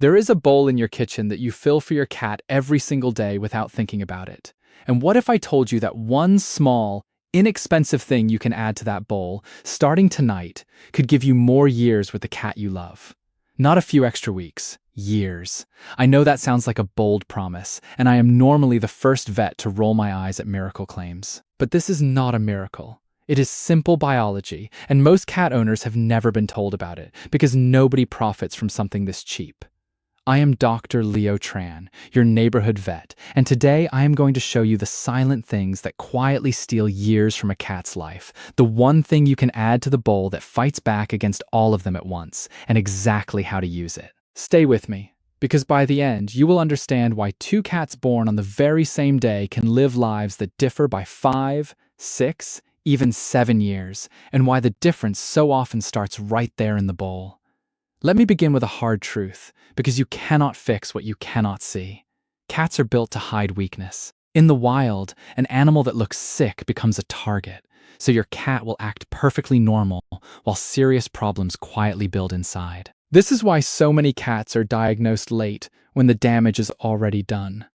There is a bowl in your kitchen that you fill for your cat every single day without thinking about it. And what if I told you that one small, inexpensive thing you can add to that bowl, starting tonight, could give you more years with the cat you love? Not a few extra weeks, years. I know that sounds like a bold promise, and I am normally the first vet to roll my eyes at miracle claims. But this is not a miracle. It is simple biology, and most cat owners have never been told about it because nobody profits from something this cheap. I am Dr. Leo Tran, your neighborhood vet, and today I am going to show you the silent things that quietly steal years from a cat's life, the one thing you can add to the bowl that fights back against all of them at once, and exactly how to use it. Stay with me, because by the end, you will understand why two cats born on the very same day can live lives that differ by 5, 6, even 7 years, and why the difference so often starts right there in the bowl. Let me begin with a hard truth, because you cannot fix what you cannot see. Cats are built to hide weakness. In the wild, an animal that looks sick becomes a target, so your cat will act perfectly normal while serious problems quietly build inside. This is why so many cats are diagnosed late when the damage is already done.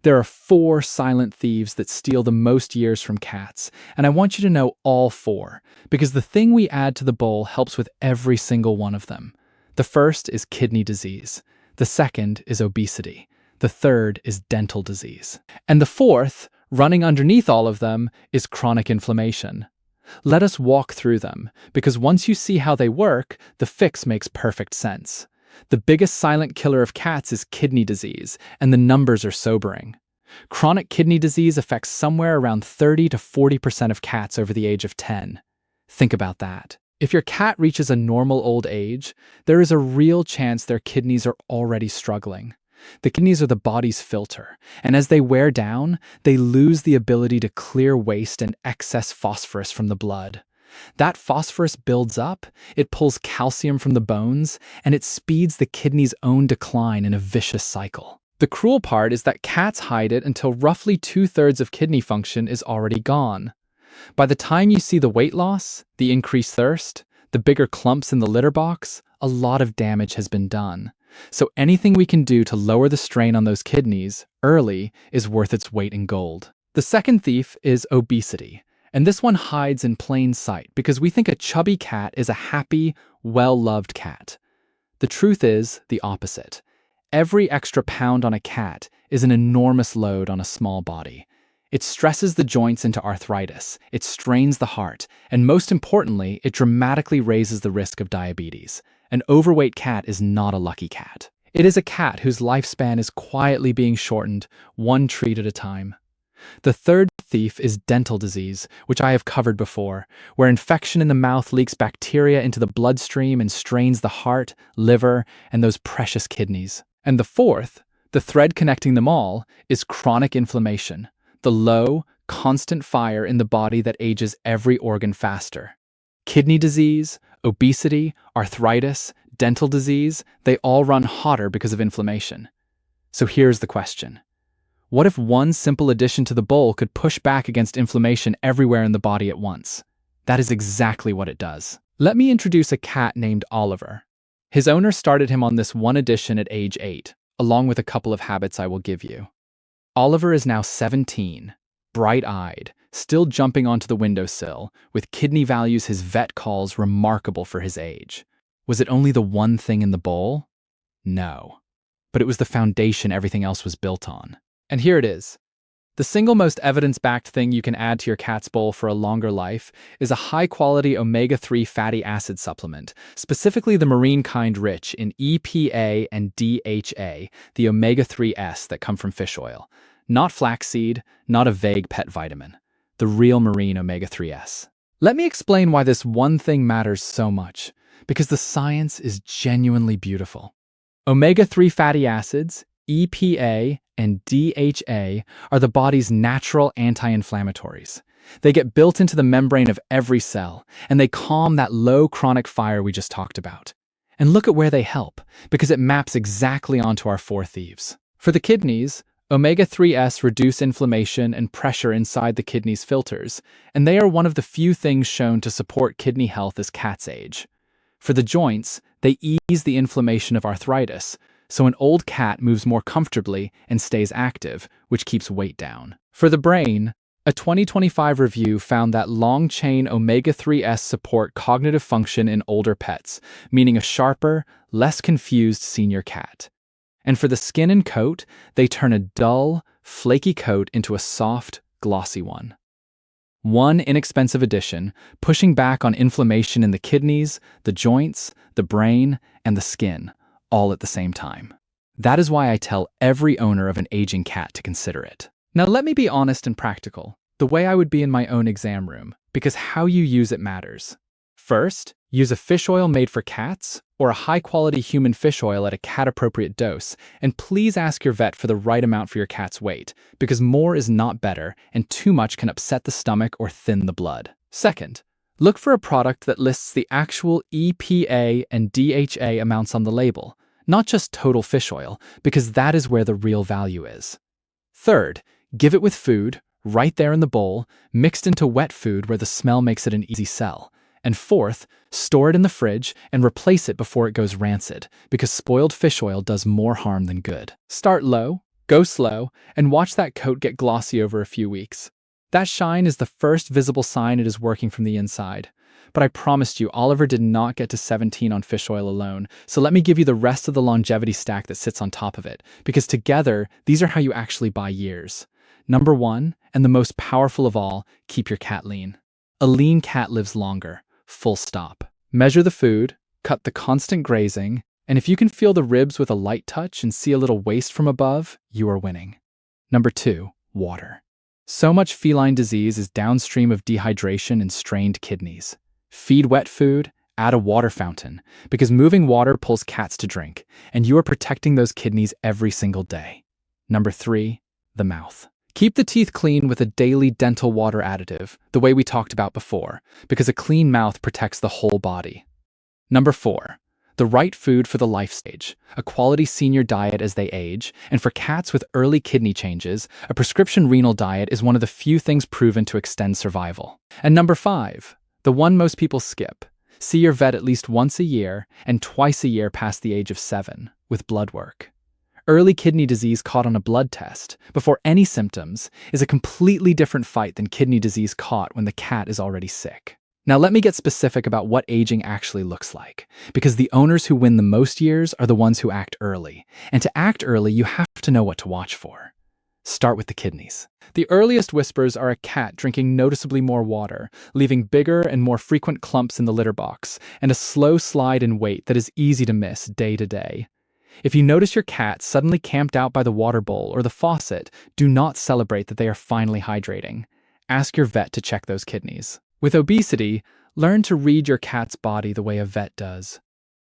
There are 4 silent thieves that steal the most years from cats, and I want you to know all 4, because the thing we add to the bowl helps with every single one of them. The first is kidney disease. The second is obesity. The third is dental disease. And the fourth, running underneath all of them, is chronic inflammation. Let us walk through them, because once you see how they work, the fix makes perfect sense. The biggest silent killer of cats is kidney disease, and the numbers are sobering. Chronic kidney disease affects somewhere around 30 to 40% of cats over the age of 10. Think about that. If your cat reaches a normal old age, there is a real chance their kidneys are already struggling. The kidneys are the body's filter, and as they wear down, they lose the ability to clear waste and excess phosphorus from the blood. That phosphorus builds up, it pulls calcium from the bones, and it speeds the kidney's own decline in a vicious cycle. The cruel part is that cats hide it until roughly 2/3 of kidney function is already gone. By the time you see the weight loss, the increased thirst, the bigger clumps in the litter box, a lot of damage has been done. So anything we can do to lower the strain on those kidneys early is worth its weight in gold. The second thief is obesity, and this one hides in plain sight because we think a chubby cat is a happy, well-loved cat. The truth is the opposite. Every extra pound on a cat is an enormous load on a small body. It stresses the joints into arthritis, it strains the heart, and most importantly, it dramatically raises the risk of diabetes. An overweight cat is not a lucky cat. It is a cat whose lifespan is quietly being shortened, one treat at a time. The third thief is dental disease, which I have covered before, where infection in the mouth leaks bacteria into the bloodstream and strains the heart, liver, and those precious kidneys. And the fourth, the thread connecting them all, is chronic inflammation. The low, constant fire in the body that ages every organ faster. Kidney disease, obesity, arthritis, dental disease, they all run hotter because of inflammation. So here's the question. What if one simple addition to the bowl could push back against inflammation everywhere in the body at once? That is exactly what it does. Let me introduce a cat named Oliver. His owner started him on this one addition at age 8, along with a couple of habits I will give you. Oliver is now 17, bright-eyed, still jumping onto the windowsill, with kidney values his vet calls remarkable for his age. Was it only the one thing in the bowl? No. But it was the foundation everything else was built on. And here it is. The single most evidence-backed thing you can add to your cat's bowl for a longer life is a high-quality omega-3 fatty acid supplement, specifically the marine kind rich in EPA and DHA, the omega-3s that come from fish oil. Not flaxseed, not a vague pet vitamin. The real marine omega-3s. Let me explain why this one thing matters so much, because the science is genuinely beautiful. Omega-3 fatty acids, EPA, and DHA are the body's natural anti-inflammatories. They get built into the membrane of every cell, and they calm that low chronic fire we just talked about. And look at where they help, because it maps exactly onto our 4 thieves. For the kidneys, omega-3s reduce inflammation and pressure inside the kidney's filters, and they are one of the few things shown to support kidney health as cats age. For the joints, they ease the inflammation of arthritis, so an old cat moves more comfortably and stays active, which keeps weight down. For the brain, a 2025 review found that long-chain omega-3s support cognitive function in older pets, meaning a sharper, less confused senior cat. And for the skin and coat, they turn a dull, flaky coat into a soft, glossy one. One inexpensive addition, pushing back on inflammation in the kidneys, the joints, the brain, and the skin, all at the same time. That is why I tell every owner of an aging cat to consider it. Now let me be honest and practical, the way I would be in my own exam room, because how you use it matters. First, use a fish oil made for cats or a high-quality human fish oil at a cat-appropriate dose, and please ask your vet for the right amount for your cat's weight, because more is not better and too much can upset the stomach or thin the blood. Second, look for a product that lists the actual EPA and DHA amounts on the label, not just total fish oil, because that is where the real value is. Third, give it with food, right there in the bowl, mixed into wet food where the smell makes it an easy sell. And fourth, store it in the fridge and replace it before it goes rancid, because spoiled fish oil does more harm than good. Start low, go slow, and watch that coat get glossy over a few weeks. That shine is the first visible sign it is working from the inside. But I promised you, Oliver did not get to 17 on fish oil alone, so let me give you the rest of the longevity stack that sits on top of it, because together, these are how you actually buy years. Number 1, and the most powerful of all, keep your cat lean. A lean cat lives longer. Full stop. Measure the food, cut the constant grazing, and if you can feel the ribs with a light touch and see a little waste from above, you are winning. Number 2, water. So much feline disease is downstream of dehydration and strained kidneys. Feed wet food, add a water fountain, because moving water pulls cats to drink, and you are protecting those kidneys every single day. Number 3, the mouth. Keep the teeth clean with a daily dental water additive, the way we talked about before, because a clean mouth protects the whole body. Number 4, the right food for the life stage, a quality senior diet as they age, and for cats with early kidney changes, a prescription renal diet is one of the few things proven to extend survival. And number 5, the one most people skip, see your vet at least once a year and twice a year past the age of 7, with blood work. Early kidney disease caught on a blood test, before any symptoms, is a completely different fight than kidney disease caught when the cat is already sick. Now let me get specific about what aging actually looks like, because the owners who win the most years are the ones who act early, and to act early you have to know what to watch for. Start with the kidneys. The earliest whispers are a cat drinking noticeably more water, leaving bigger and more frequent clumps in the litter box, and a slow slide in weight that is easy to miss day to day. If you notice your cat suddenly camped out by the water bowl or the faucet, do not celebrate that they are finally hydrating. Ask your vet to check those kidneys. With obesity, learn to read your cat's body the way a vet does.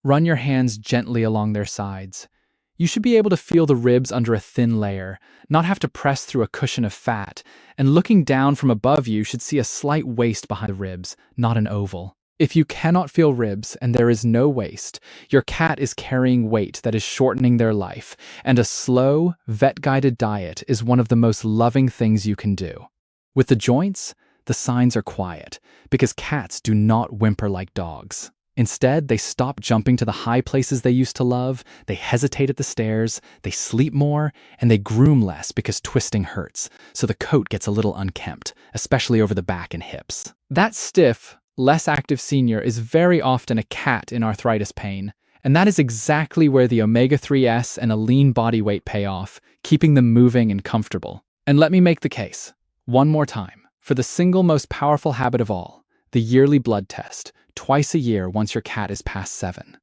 Run your hands gently along their sides. You should be able to feel the ribs under a thin layer, not have to press through a cushion of fat, and looking down from above you should see a slight waist behind the ribs, not an oval. If you cannot feel ribs and there is no waist, your cat is carrying weight that is shortening their life, and a slow, vet-guided diet is one of the most loving things you can do. With the joints, the signs are quiet, because cats do not whimper like dogs. Instead, they stop jumping to the high places they used to love, they hesitate at the stairs, they sleep more, and they groom less because twisting hurts, so the coat gets a little unkempt, especially over the back and hips. That stiff, less active senior is very often a cat in arthritis pain, and that is exactly where the omega-3s and a lean body weight pay off, keeping them moving and comfortable. And let me make the case, one more time, for the single most powerful habit of all, the yearly blood test, twice a year once your cat is past 7.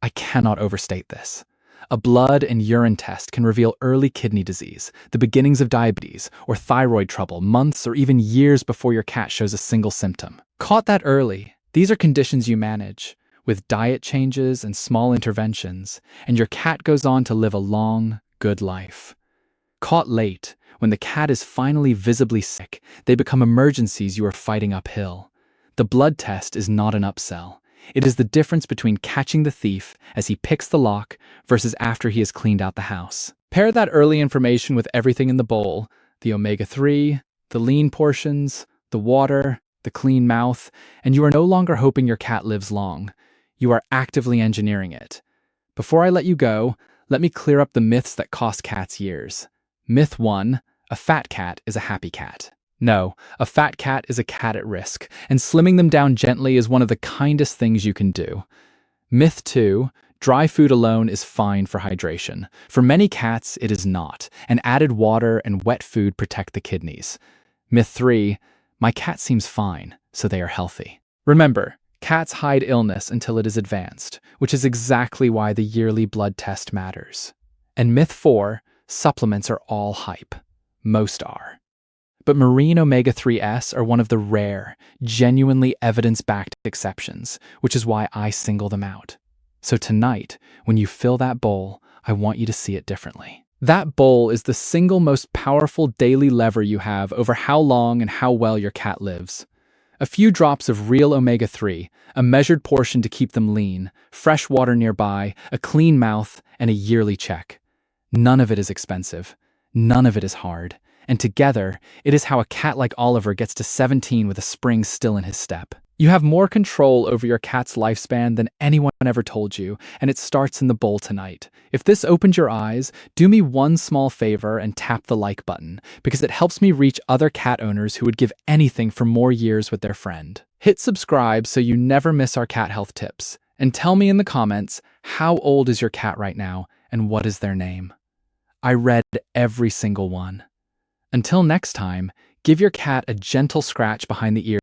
I cannot overstate this. A blood and urine test can reveal early kidney disease, the beginnings of diabetes, or thyroid trouble months or even years before your cat shows a single symptom. Caught that early, these are conditions you manage, with diet changes and small interventions, and your cat goes on to live a long, good life. Caught late, when the cat is finally visibly sick, they become emergencies you are fighting uphill. The blood test is not an upsell. It is the difference between catching the thief as he picks the lock versus after he has cleaned out the house. Pair that early information with everything in the bowl, the omega-3, the lean portions, the water, the clean mouth, and you are no longer hoping your cat lives long. You are actively engineering it. Before I let you go, let me clear up the myths that cost cats years. Myth 1: a fat cat is a happy cat. No, a fat cat is a cat at risk, and slimming them down gently is one of the kindest things you can do. Myth 2: dry food alone is fine for hydration. For many cats, it is not, and added water and wet food protect the kidneys. Myth 3: my cat seems fine, so they are healthy. Remember, cats hide illness until it is advanced, which is exactly why the yearly blood test matters. And myth 4: supplements are all hype. Most are. But marine omega-3s are one of the rare, genuinely evidence-backed exceptions, which is why I single them out. So tonight, when you fill that bowl, I want you to see it differently. That bowl is the single most powerful daily lever you have over how long and how well your cat lives. A few drops of real omega-3, a measured portion to keep them lean, fresh water nearby, a clean mouth, and a yearly check. None of it is expensive. None of it is hard. And together, it is how a cat like Oliver gets to 17 with a spring still in his step. You have more control over your cat's lifespan than anyone ever told you, and it starts in the bowl tonight. If this opened your eyes, do me one small favor and tap the like button, because it helps me reach other cat owners who would give anything for more years with their friend. Hit subscribe so you never miss our cat health tips, and tell me in the comments, how old is your cat right now, and what is their name? I read every single one. Until next time, give your cat a gentle scratch behind the ear